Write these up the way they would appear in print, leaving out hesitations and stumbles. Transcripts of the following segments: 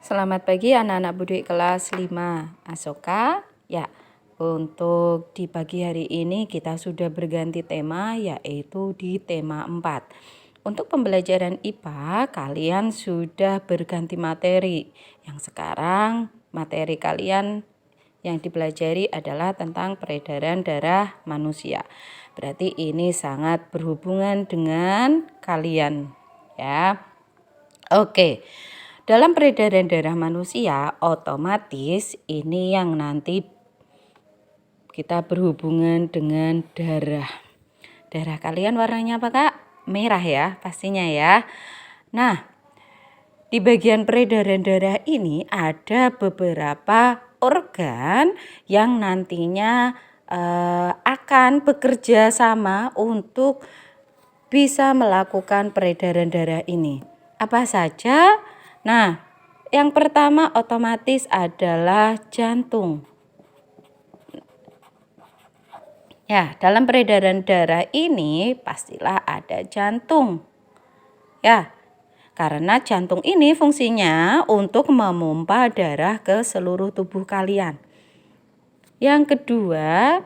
Selamat pagi anak-anak Budik kelas 5 Asoka. Ya, untuk di pagi hari ini kita sudah berganti tema, yaitu di tema 4. Untuk pembelajaran IPA kalian sudah berganti materi. Yang sekarang materi kalian yang dipelajari adalah tentang peredaran darah manusia. Berarti ini sangat berhubungan dengan kalian ya. Oke. Dalam peredaran darah manusia, otomatis ini yang nanti kita berhubungan dengan darah. Darah kalian warnanya apa, Kak? Merah ya, pastinya ya. Nah, di bagian peredaran darah ini ada beberapa organ yang nantinya akan bekerja sama untuk bisa melakukan peredaran darah ini. Apa saja? Nah, yang pertama otomatis adalah jantung. Ya, dalam peredaran darah ini pastilah ada jantung. Ya, karena jantung ini fungsinya untuk memompa darah ke seluruh tubuh kalian. Yang kedua,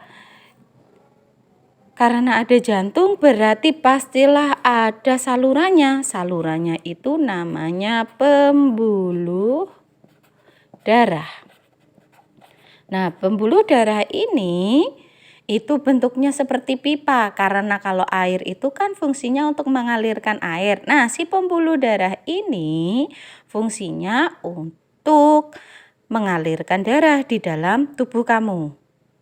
karena ada jantung berarti pastilah ada salurannya. Salurannya itu namanya pembuluh darah. Nah, pembuluh darah ini itu bentuknya seperti pipa karena kalau air itu kan fungsinya untuk mengalirkan air. Nah, si pembuluh darah ini fungsinya untuk mengalirkan darah di dalam tubuh kamu.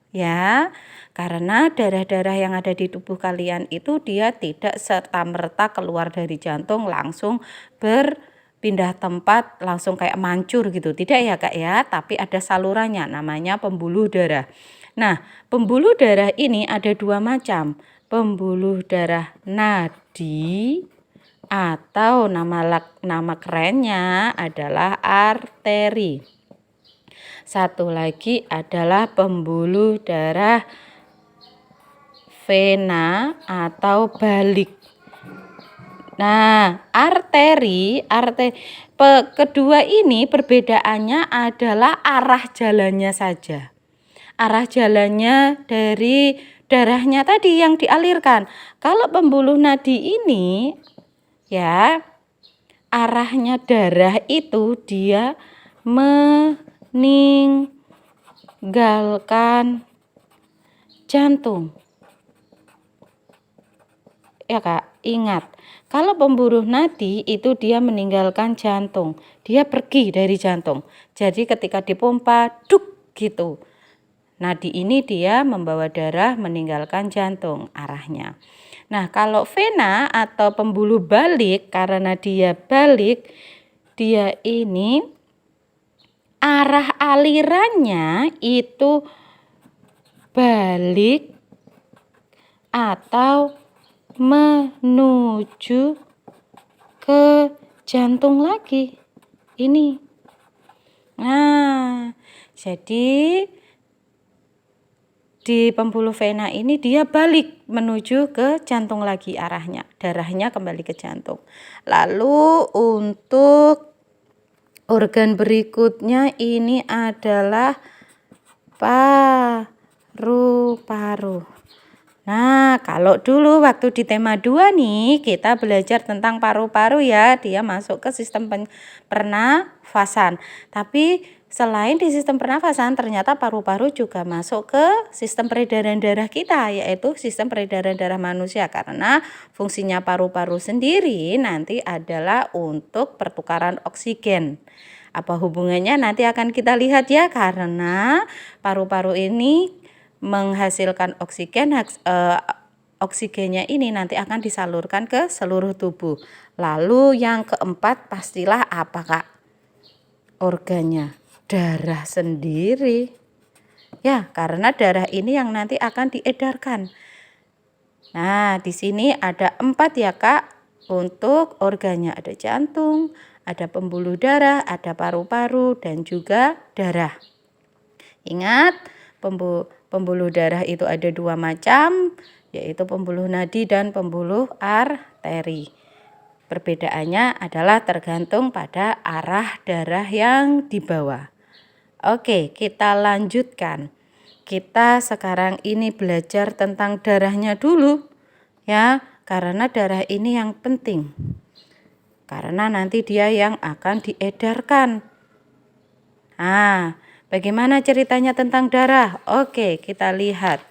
Ya, karena darah-darah yang ada di tubuh kalian itu dia tidak serta-merta keluar dari jantung langsung berpindah tempat langsung kayak mancur gitu. Tidak ya Kak ya, tapi ada salurannya namanya pembuluh darah. Nah, pembuluh darah ini ada dua macam. Pembuluh darah nadi atau nama kerennya adalah arteri. Satu lagi adalah pembuluh darah vena atau balik. Nah, kedua ini perbedaannya adalah arah jalannya saja. Arah jalannya dari darahnya tadi yang dialirkan. Kalau pembuluh nadi ini ya, arahnya darah itu dia meninggalkan jantung. Ya Kak, ingat. Kalau pembuluh nadi itu dia meninggalkan jantung. Dia pergi dari jantung. Jadi ketika dipompa, duk gitu. Nadi ini dia membawa darah meninggalkan jantung arahnya. Nah, kalau vena atau pembuluh balik karena dia balik, dia ini arah alirannya itu balik atau menuju ke jantung lagi. Ini. Nah, jadi di pembuluh vena ini dia balik menuju ke jantung lagi arahnya. Darahnya kembali ke jantung. Lalu untuk organ berikutnya ini adalah paru-paru. Nah, kalau dulu waktu di tema 2 nih kita belajar tentang paru-paru ya, dia masuk ke sistem pernafasan. Tapi selain di sistem pernafasan ternyata paru-paru juga masuk ke sistem peredaran darah kita, yaitu sistem peredaran darah manusia karena fungsinya paru-paru sendiri nanti adalah untuk pertukaran oksigen. Apa hubungannya nanti akan kita lihat ya, karena paru-paru ini menghasilkan oksigen, oksigennya ini nanti akan disalurkan ke seluruh tubuh. Lalu yang keempat pastilah apa Kak? Organnya darah sendiri. Ya, karena darah ini yang nanti akan diedarkan. Nah, di sini ada 4 ya Kak. Untuk organnya ada jantung, ada pembuluh darah, ada paru-paru, dan juga darah. Ingat, pembuluh darah itu ada 2 macam, yaitu pembuluh nadi dan pembuluh arteri. Perbedaannya adalah tergantung pada arah darah yang dibawa. Oke, kita lanjutkan. Kita sekarang ini belajar tentang darahnya dulu ya, karena darah ini yang penting. Karena nanti dia yang akan diedarkan. Nah, bagaimana ceritanya tentang darah? Oke, kita lihat.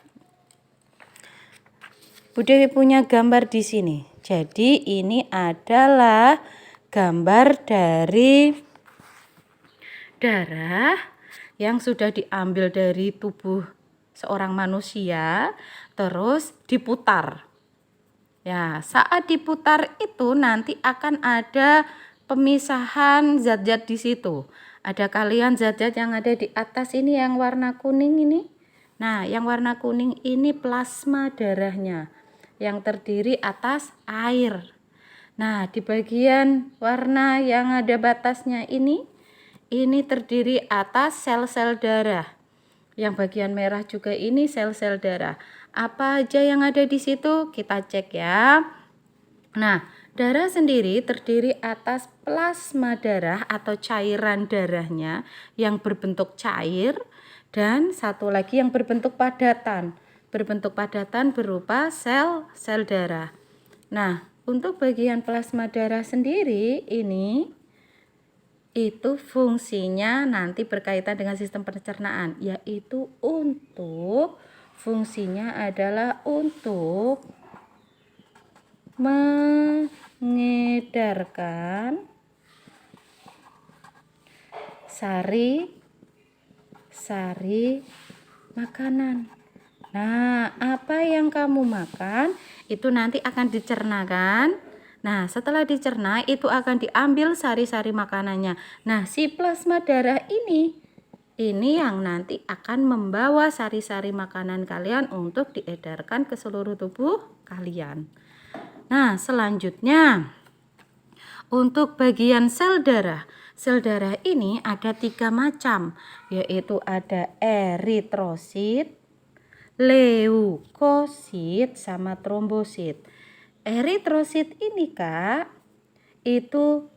Bu Dewi punya gambar di sini. Jadi ini adalah gambar dari darah yang sudah diambil dari tubuh seorang manusia, terus diputar. Ya, saat diputar itu nanti akan ada pemisahan zat-zat di situ. Ada kalian zat-zat yang ada di atas ini yang warna kuning ini. Nah, yang warna kuning ini plasma darahnya yang terdiri atas air. Nah, di bagian warna yang ada batasnya ini terdiri atas sel-sel darah. Yang bagian merah juga ini sel-sel darah. Apa aja yang ada di situ? Kita cek ya. Nah, darah sendiri terdiri atas plasma darah atau cairan darahnya yang berbentuk cair dan satu lagi yang berbentuk padatan. Berbentuk padatan berupa sel-sel darah. Nah, untuk bagian plasma darah sendiri ini itu fungsinya nanti berkaitan dengan sistem pencernaan, yaitu fungsinya adalah untuk mengedarkan sari makanan. Nah, apa yang kamu makan itu nanti akan dicernakan. Nah, setelah dicerna itu akan diambil sari-sari makanannya. Nah, si plasma darah ini yang nanti akan membawa sari-sari makanan kalian untuk diedarkan ke seluruh tubuh kalian. Nah, selanjutnya untuk bagian sel darah. Sel darah ini ada 3 macam, yaitu ada eritrosit, leukosit, sama trombosit. Eritrosit ini Kak, itu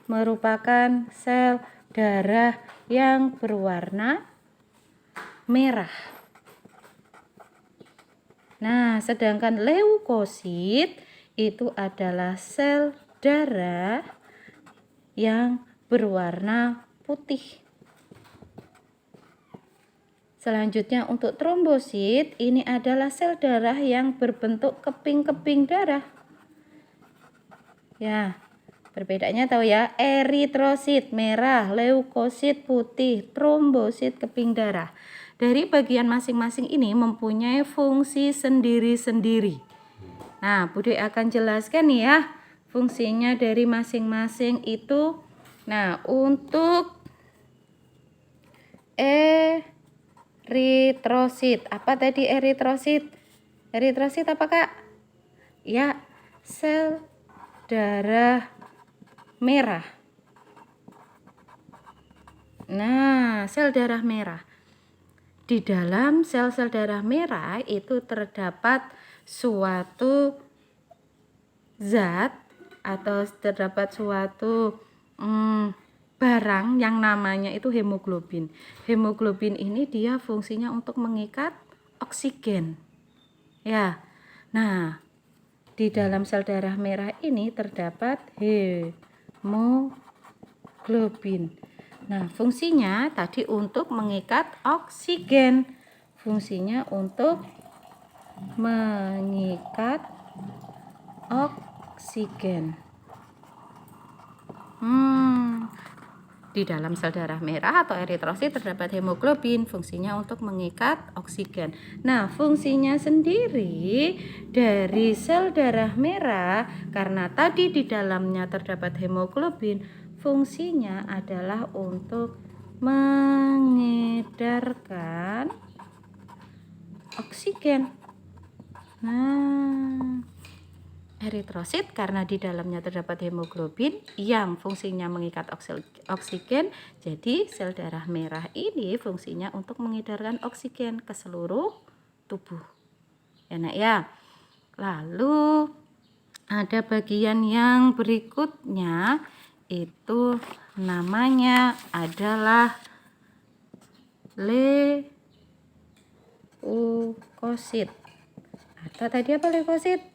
merupakan sel darah yang berwarna merah. Nah, sedangkan leukosit itu adalah sel darah yang berwarna putih. Selanjutnya untuk trombosit ini adalah sel darah yang berbentuk keping-keping darah. Ya, perbedaannya tahu ya, eritrosit merah, leukosit putih, trombosit keping darah. Dari bagian masing-masing ini mempunyai fungsi sendiri-sendiri. Nah, Bu Dewi akan jelaskan ya fungsinya dari masing-masing itu. Nah, untuk eritrosit, apa tadi eritrosit? Eritrosit apa Kak? Ya, sel darah merah. Nah, sel darah merah. Di dalam sel-sel darah merah itu terdapat suatu zat atau terdapat suatu barang yang namanya itu hemoglobin. Hemoglobin ini dia fungsinya untuk mengikat oksigen. Ya. Nah, di dalam sel darah merah ini terdapat hemoglobin. Nah, fungsinya tadi untuk mengikat oksigen. Fungsinya untuk mengikat oksigen. Di dalam sel darah merah atau eritrosit terdapat hemoglobin, fungsinya untuk mengikat oksigen. Nah, fungsinya sendiri dari sel darah merah, karena tadi di dalamnya terdapat hemoglobin, fungsinya adalah untuk mengedarkan oksigen. Nah, eritrosit karena di dalamnya terdapat hemoglobin yang fungsinya mengikat oksigen, jadi sel darah merah ini fungsinya untuk mengedarkan oksigen ke seluruh tubuh. Ya Nak ya. Lalu ada bagian yang berikutnya, itu namanya adalah leukosit. Atau tadi apa leukosit?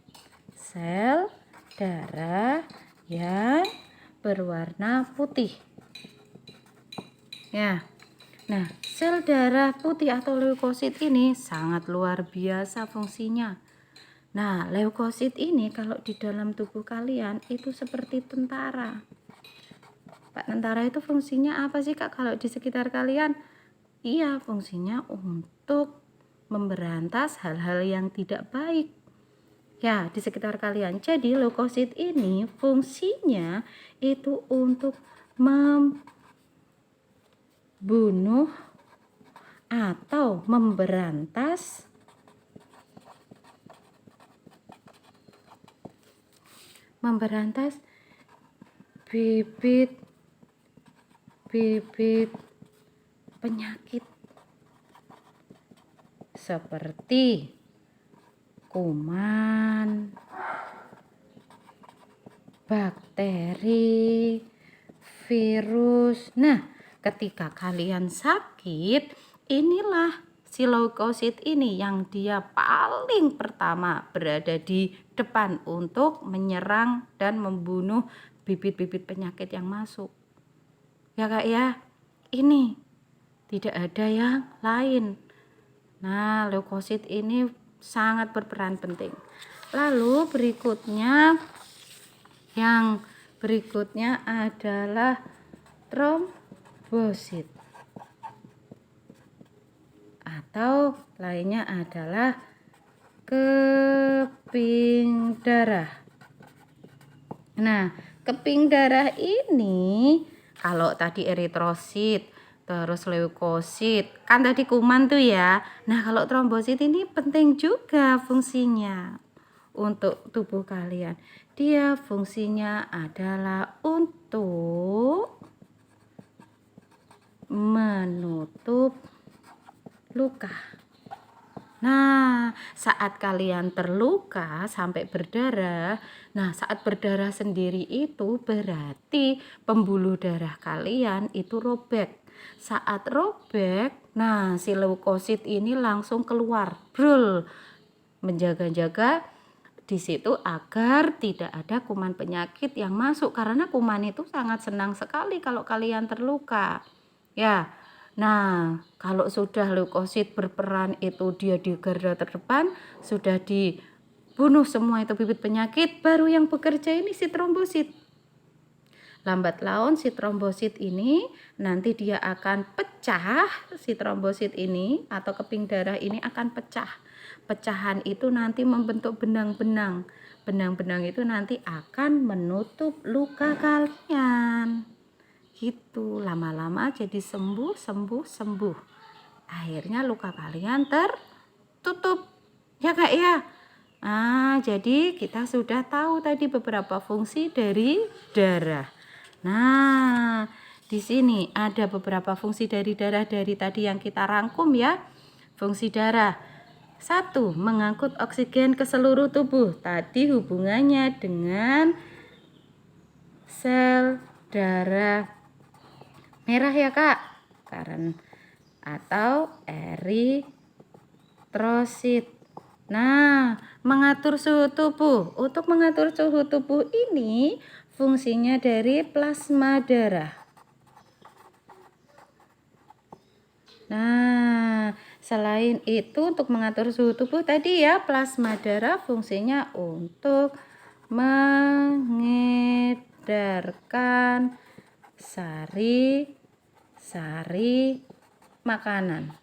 Sel darah yang berwarna putih. Ya. Nah, sel darah putih atau leukosit ini sangat luar biasa fungsinya. Nah, leukosit ini kalau di dalam tubuh kalian itu seperti tentara. Pak, tentara itu fungsinya apa sih, Kak, kalau di sekitar kalian? Iya, fungsinya untuk memberantas hal-hal yang tidak baik. Ya, di sekitar kalian. Jadi, leukosit ini fungsinya itu untuk membunuh atau memberantas bibit penyakit seperti kuman, bakteri, virus. Nah, ketika kalian sakit, inilah si leukosit ini yang dia paling pertama berada di depan untuk menyerang dan membunuh bibit-bibit penyakit yang masuk. Ya, Kak, ya. Ini tidak ada yang lain. Nah, leukosit ini sangat berperan penting. Lalu yang berikutnya adalah trombosit. Atau lainnya adalah keping darah. Nah, keping darah ini kalau tadi eritrosit, terus leukosit, kan tadi kuman tuh ya. Nah, kalau trombosit ini penting juga fungsinya untuk tubuh kalian. Dia fungsinya adalah untuk menutup luka. Nah, saat kalian terluka sampai berdarah, nah saat berdarah sendiri itu berarti pembuluh darah kalian itu robek. Saat robek, nah si leukosit ini langsung keluar, brul, menjaga-jaga di situ agar tidak ada kuman penyakit yang masuk, karena kuman itu sangat senang sekali kalau kalian terluka. Ya. Nah, kalau sudah leukosit berperan itu dia di garda terdepan, sudah dibunuh semua itu bibit penyakit, baru yang bekerja ini si trombosit. Lambat laun si trombosit ini nanti dia akan pecah, si trombosit ini atau keping darah ini akan pecah. Pecahan itu nanti membentuk benang-benang. Benang-benang itu nanti akan menutup luka kalian. Gitu, lama-lama jadi sembuh. Akhirnya luka kalian tertutup. Ya, Kak, ya. Nah, jadi kita sudah tahu tadi beberapa fungsi dari darah. Nah, di sini ada beberapa fungsi dari darah dari tadi yang kita rangkum ya. Fungsi darah. 1. Mengangkut oksigen ke seluruh tubuh. Tadi hubungannya dengan sel darah merah ya, Kak. Atau eritrosit. Nah, mengatur suhu tubuh. Untuk mengatur suhu tubuh ini fungsinya dari plasma darah. Nah, selain itu untuk mengatur suhu tubuh tadi ya, plasma darah fungsinya untuk mengedarkan sari makanan.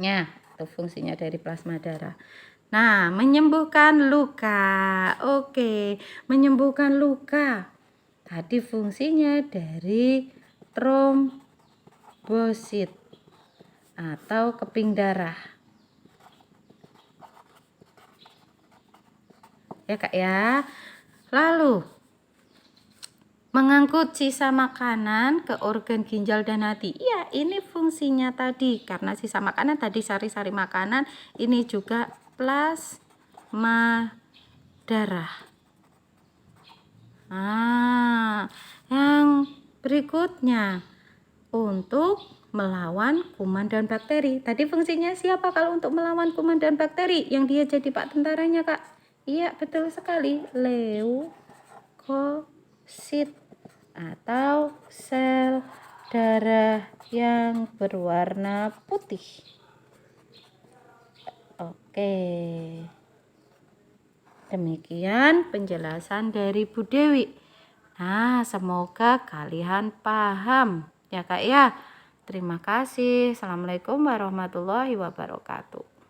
Ya, itu fungsinya dari plasma darah. Nah, menyembuhkan luka. Oke, menyembuhkan luka. Tadi fungsinya dari trombosit atau keping darah. Ya, Kak, ya. Lalu mengangkut sisa makanan ke organ ginjal dan hati. Iya, ini fungsinya tadi. Karena sisa makanan tadi sari-sari makanan, ini juga plasma darah. Nah, yang berikutnya untuk melawan kuman dan bakteri. Tadi fungsinya siapa kalau untuk melawan kuman dan bakteri? Yang dia jadi pak tentaranya, Kak? Iya, betul sekali. Leukosit atau sel darah yang berwarna putih. Oke. Demikian penjelasan dari Bu Dewi. Nah, semoga kalian paham ya Kak ya. Terima kasih. Assalamualaikum warahmatullahi wabarakatuh.